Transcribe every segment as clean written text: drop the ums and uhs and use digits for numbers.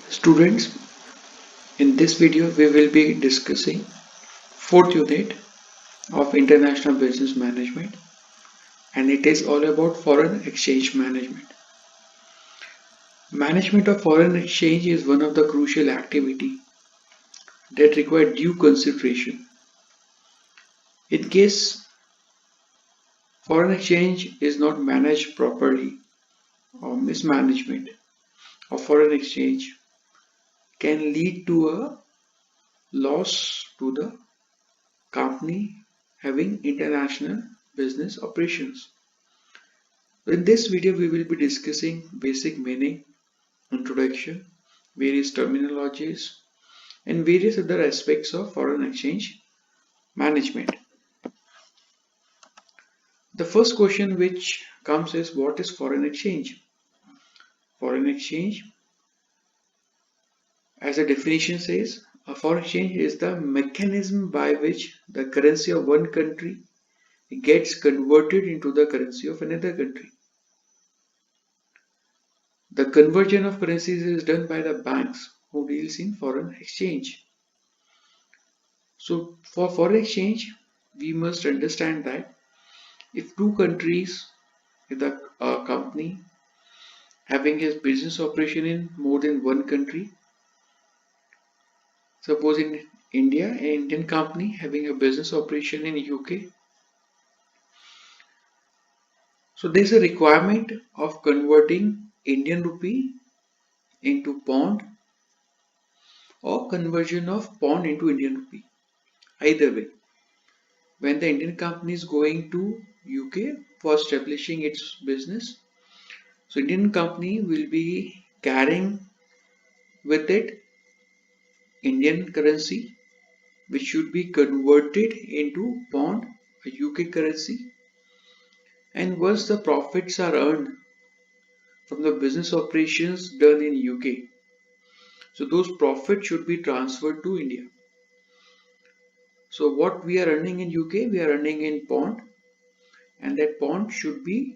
Students, in this video we will be discussing fourth unit of International Business Management, and it is all about foreign exchange management. Management of foreign exchange is one of the crucial activity that require due consideration. In case foreign exchange is not managed properly, or mismanagement of foreign exchange can lead to a loss to the company having international business operations. In this video, we will be discussing basic meaning, introduction, various terminologies, and various other aspects of foreign exchange management. The first question which comes is, what is foreign exchange? Foreign exchange, as a definition says, a foreign exchange is the mechanism by which the currency of one country gets converted into the currency of another country. The conversion of currencies is done by the banks who deals in foreign exchange. So for foreign exchange, we must understand that if two countries, if the company having his business operation in more than one country, suppose in India, an Indian company having a business operation in UK, so there's a requirement of converting Indian rupee into pound or conversion of pound into Indian rupee. Either way, when the Indian company is going to UK for establishing its business, so Indian company will be carrying with it Indian currency, which should be converted into pound, a UK currency, and once the profits are earned from the business operations done in UK, so those profits should be transferred to India. So what we are earning in UK, we are earning in pound, and that pound should be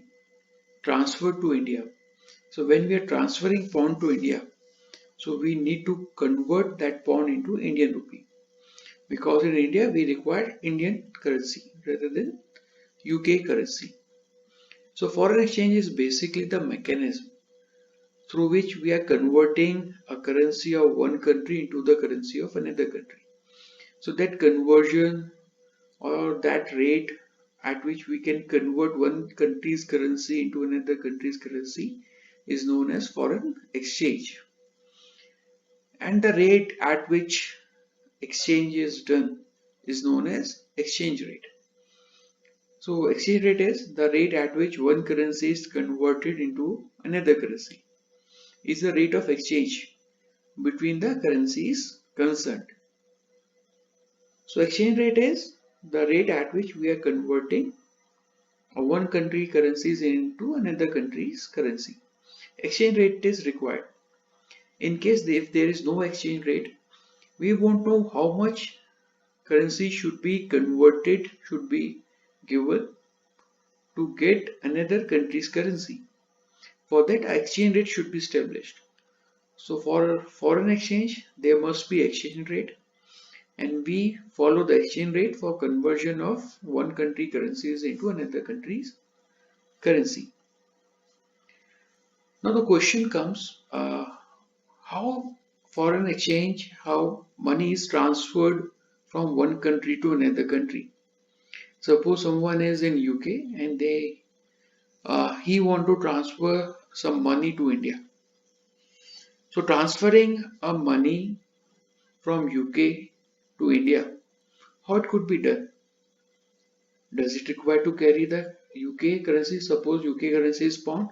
transferred to India. So when we are transferring pound to India, so we need to convert that pound into Indian rupee, because in India we require Indian currency rather than UK currency. So foreign exchange is basically the mechanism through which we are converting a currency of one country into the currency of another country. So that conversion or that rate at which we can convert one country's currency into another country's currency is known as foreign exchange. And the rate at which exchange is done is known as exchange rate. So exchange rate is the rate at which one currency is converted into another currency. Is the rate of exchange between the currencies concerned. So exchange rate is the rate at which we are converting one country currencies into another country's currency. Exchange rate is required. In case if there is no exchange rate, we won't know how much currency should be converted, should be given to get another country's currency. For that, exchange rate should be established. So for foreign exchange, there must be exchange rate, and we follow the exchange rate for conversion of one country currencies into another country's currency. Now the question comes, how foreign exchange, how money is transferred from one country to another country. Suppose someone is in UK and he want to transfer some money to India. So transferring a money from UK to India, how it could be done? Does it require to carry the UK currency? Suppose UK currency is pound.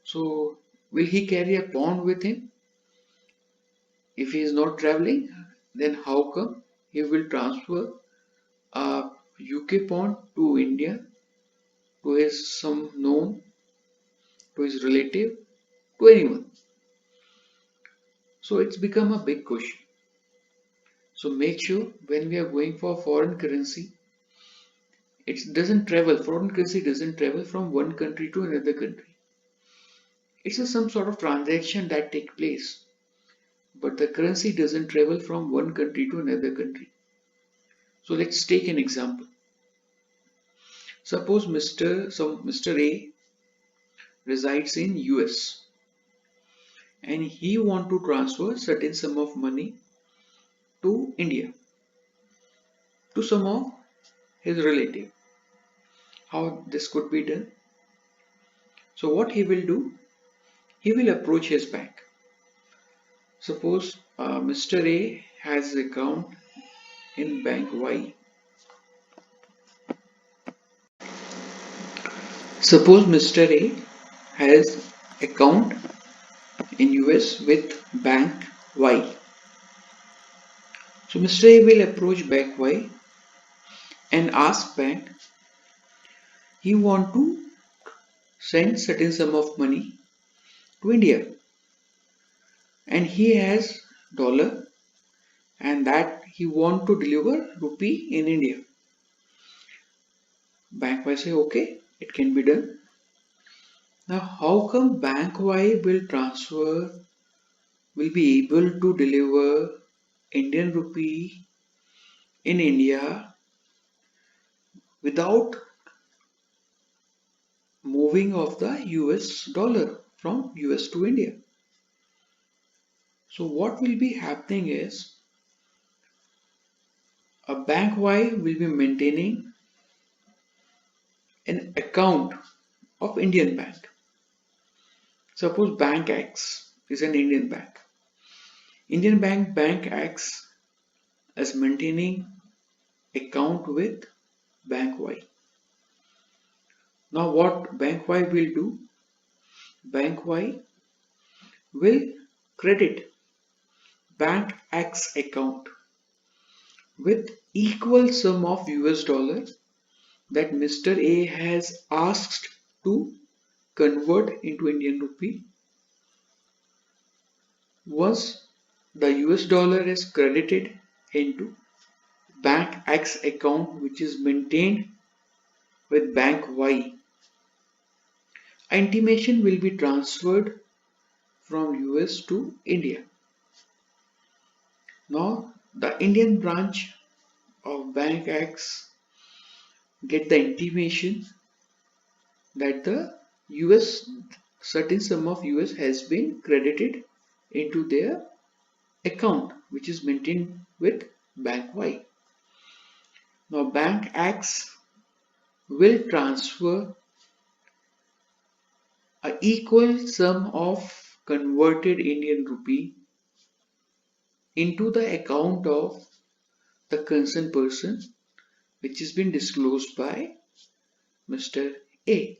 So will he carry a pound with him? If he is not traveling, then how come he will transfer a UK pound to India, to his some known, to his relative, to anyone? So it's become a big question. So make sure when we are going for foreign currency, foreign currency doesn't travel from one country to another country. It's some sort of transaction that takes place but the currency doesn't travel from one country to another country. So let's take an example. Suppose Mr. A resides in US and he want to transfer certain sum of money to India to some of his relative. How this could be done? So what he will do? He will approach his bank. Suppose Mr. A has account in bank Y. Suppose Mr. A has account in US with bank Y. So Mr. A will approach bank Y and ask bank he want to send certain sum of money to India and he has dollar and that he want to deliver rupee in India. Bank Y say okay, it can be done. Now how come bank Y will be able to deliver Indian rupee in India without moving of the US dollar from US to India? So what will be happening is a bank Y will be maintaining an account of Indian bank. Suppose bank X is an Indian bank. Indian bank X is maintaining account with bank Y. Now what bank Y will do? Bank Y will credit bank X account with equal sum of US dollar that Mr. A has asked to convert into Indian rupee. Once the US dollar is credited into bank X account which is maintained with bank Y, intimation will be transferred from US to India. Now the Indian branch of bank X get the intimation that the US certain sum of US has been credited into their account which is maintained with bank Y. Now bank X will transfer an equal sum of converted Indian rupee into the account of the concerned person which has been disclosed by Mr. A.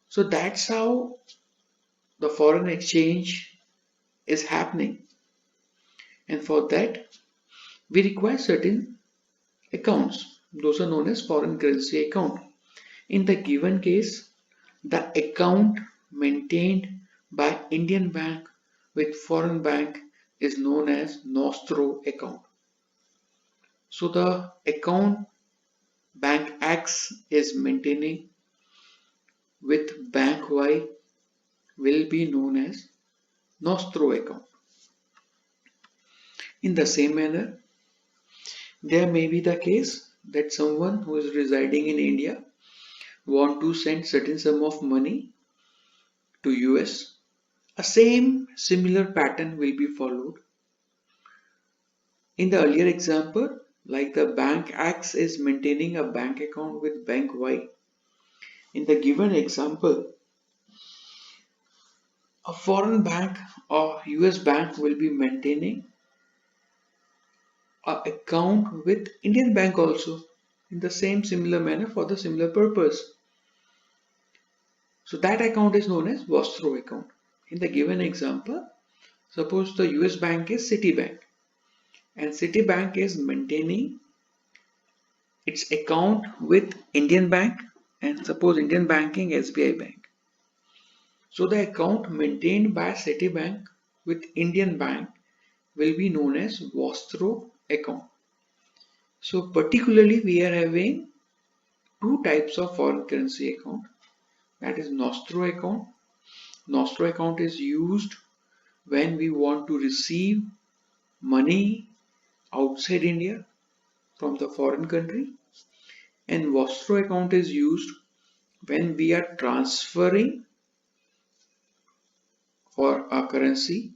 So that's how the foreign exchange is happening, and for that we require certain accounts. Those are known as foreign currency account. In the given case, the account maintained by Indian bank with foreign bank is known as Nostro account. So the account bank X is maintaining with bank Y will be known as Nostro account. In the same manner, there may be the case that someone who is residing in India want to send certain sum of money to US. A similar pattern will be followed. In the earlier example, like the bank X is maintaining a bank account with bank Y. In the given example, a foreign bank or US bank will be maintaining an account with Indian bank also in the similar manner for the similar purpose. So that account is known as Vostro account. In the given example, suppose the US bank is Citibank and Citibank is maintaining its account with Indian bank and suppose Indian banking SBI bank. So the account maintained by Citibank with Indian bank will be known as Vostro account. So particularly we are having two types of foreign currency account, that is Nostro account. Nostro account is used when we want to receive money outside India from the foreign country, and Vostro account is used when we are transferring for a currency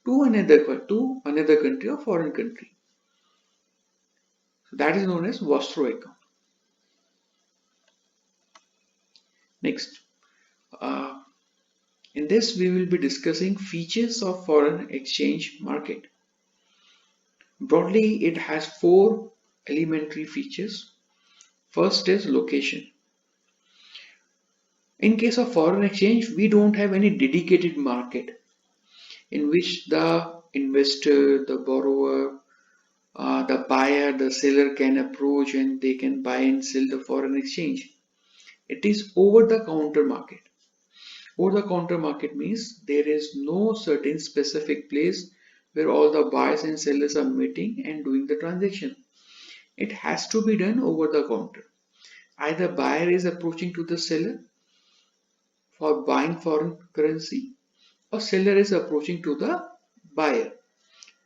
to another country or foreign country. So that is known as Vostro account. Next, uh, in this we will be discussing features of foreign exchange market. Broadly, it has four elementary features. First is location. In case of foreign exchange, we don't have any dedicated market in which the investor, the borrower, the buyer, the seller can approach and they can buy and sell the foreign exchange. It is over the counter market. Over the counter market means there is no certain specific place where all the buyers and sellers are meeting and doing the transaction. It has to be done over the counter. Either buyer is approaching to the seller for buying foreign currency, or seller is approaching to the buyer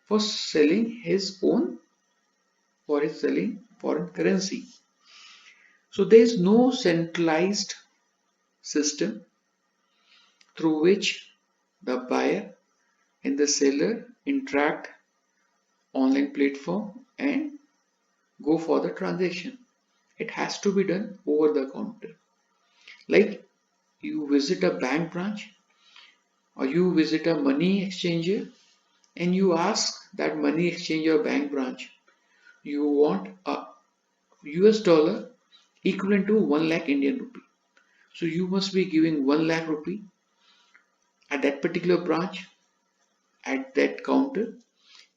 for selling his own selling foreign currency. So there is no centralized system through which the buyer and the seller interact online platform and go for the transaction. It has to be done over the counter. Like you visit a bank branch or you visit a money exchanger and you ask that money exchanger bank branch, you want a US dollar equivalent to 1 lakh Indian rupee. So you must be giving 1 lakh rupee at that particular branch at that counter,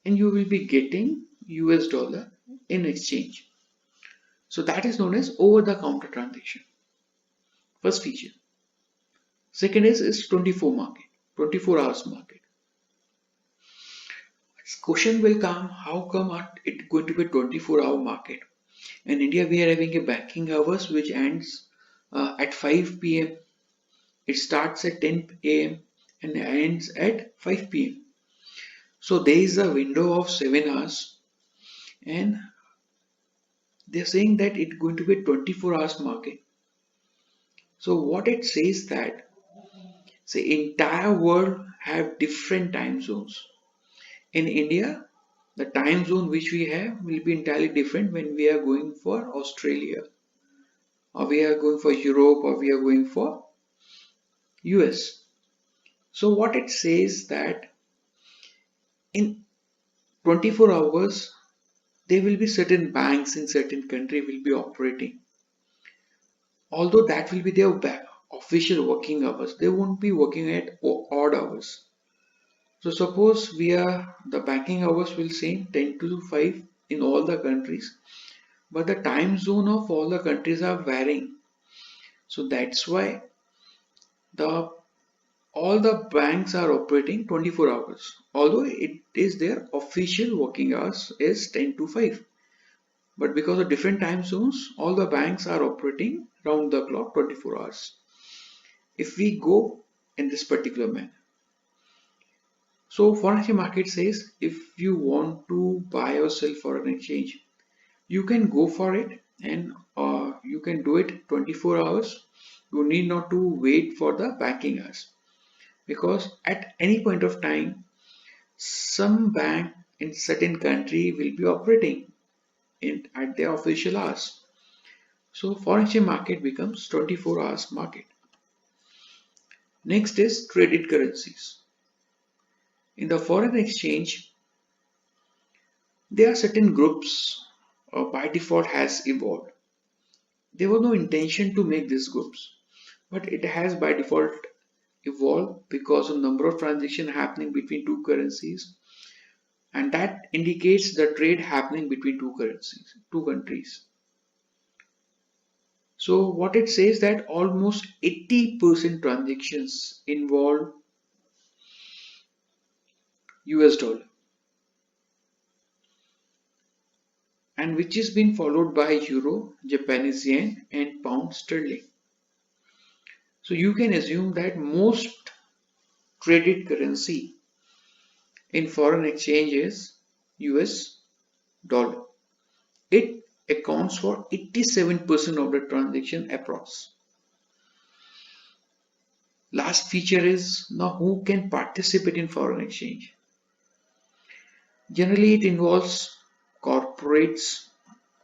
and you will be getting US dollar in exchange. So that is known as over the counter transaction. First feature. Second is 24 market, 24 hours market. Question will come, how come it going to be 24-hour market? In India we are having a banking hours which ends at 5 p.m. It starts at 10 a.m. and ends at 5 p.m. So there is a window of 7 hours, and they're saying that it's going to be 24 hours market. So what it says that, say, entire world have different time zones. In India, the time zone which we have will be entirely different when we are going for Australia, or we are going for Europe, or we are going for US. So what it says that in 24 hours there will be certain banks in certain country will be operating. Although that will be their official working hours, they won't be working at odd hours. So suppose the banking hours will say 10 to 5 in all the countries, but the time zone of all the countries are varying. So that's why all the banks are operating 24 hours. Although it is their official working hours is 10 to 5. But because of different time zones, all the banks are operating round the clock 24 hours. If we go in this particular manner. So foreign exchange market says if you want to buy or sell foreign exchange, you can go for it, and you can do it 24 hours. You need not to wait for the banking hours, because at any point of time some bank in certain country will be operating at their official hours. So foreign exchange market becomes 24 hours market. Next is traded currencies. In the foreign exchange, there are certain groups by default has evolved. There was no intention to make these groups, but it has by default evolved because of number of transactions happening between two currencies, and that indicates the trade happening between two countries. So what it says that almost 80% transactions involve US dollar, and which is being followed by euro, Japanese yen and pound sterling. So you can assume that most traded currency in foreign exchange is US dollar. It accounts for 87% of the transaction approx. Last feature is now who can participate in foreign exchange. Generally, it involves corporates,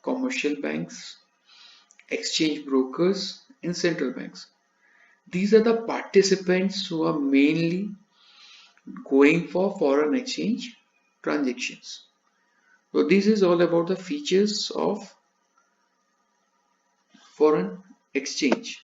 commercial banks, exchange brokers, and central banks. These are the participants who are mainly going for foreign exchange transactions. So this is all about the features of foreign exchange.